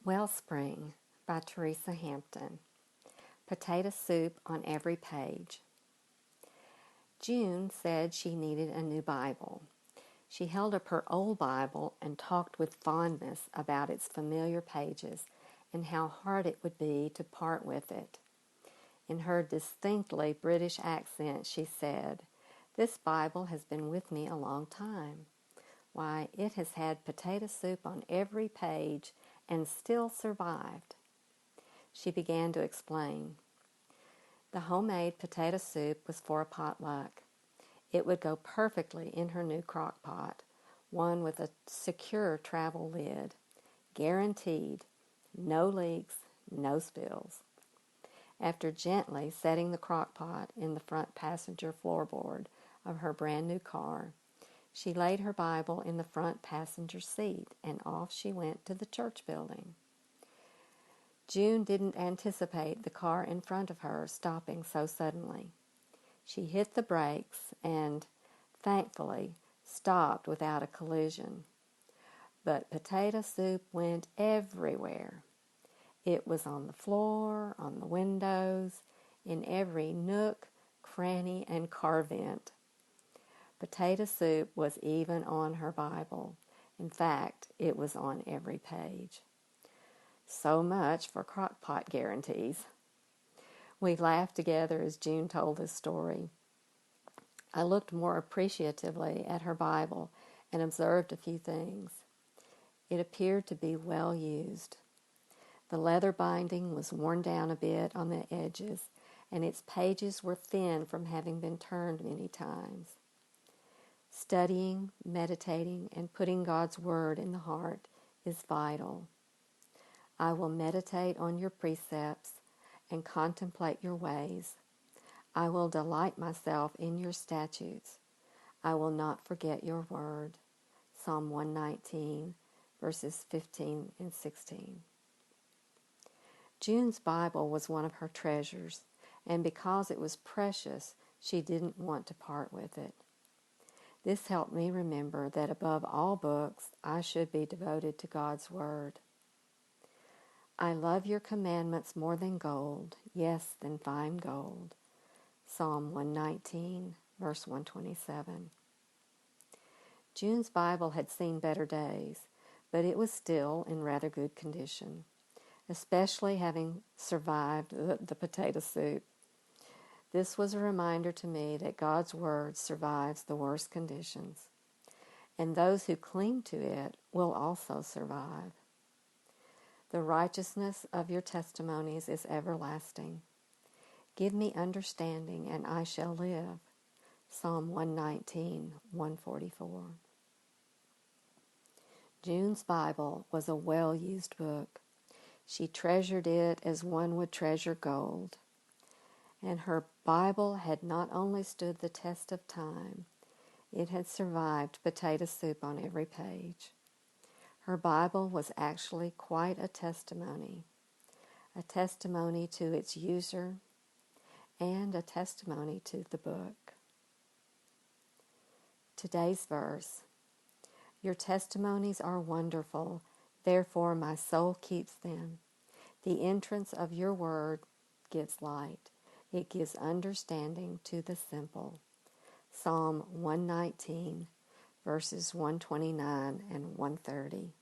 Wellspring by Teresa Hampton. Potato soup on every page. June said she needed a new Bible. She held up her old Bible and talked with fondness about its familiar pages and how hard it would be to part with it. In her distinctly British accent, she said, "This Bible has been with me a long time. Why, it has had potato soup on every page and still survived." She began to explain. The homemade potato soup was for a potluck. It would go perfectly in her new crock pot, one with a secure travel lid. Guaranteed, no leaks, no spills. After gently setting the crock pot in the front passenger floorboard of her brand new car, she laid her Bible in the front passenger seat, and off she went to the church building. June didn't anticipate the car in front of her stopping so suddenly. She hit the brakes and, thankfully, stopped without a collision. But potato soup went everywhere. It was on the floor, on the windows, in every nook, cranny, and car vent. Potato soup was even on her Bible. In fact, it was on every page. So much for crockpot guarantees. We laughed together as June told this story. I looked more appreciatively at her Bible and observed a few things. It appeared to be well used. The leather binding was worn down a bit on the edges, and its pages were thin from having been turned many times. Studying, meditating, and putting God's Word in the heart is vital. I will meditate on your precepts and contemplate your ways. I will delight myself in your statutes. I will not forget your word. Psalm 119, verses 15 and 16. June's Bible was one of her treasures, and because it was precious, she didn't want to part with it. This helped me remember that above all books, I should be devoted to God's Word. I love your commandments more than gold, yes, than fine gold. Psalm 119, verse 127. June's Bible had seen better days, but it was still in rather good condition, especially having survived the potato soup. This was a reminder to me that God's Word survives the worst conditions, and those who cling to it will also survive. The righteousness of your testimonies is everlasting. Give me understanding, and I shall live. Psalm 119, 144. June's Bible was a well-used book. She treasured it as one would treasure gold. And her Bible had not only stood the test of time, it had survived potato soup on every page. Her Bible was actually quite a testimony to its user, and a testimony to the book. Today's verse: your testimonies are wonderful, therefore my soul keeps them. The entrance of your word gives light. It gives understanding to the simple. Psalm 119, verses 129 and 130.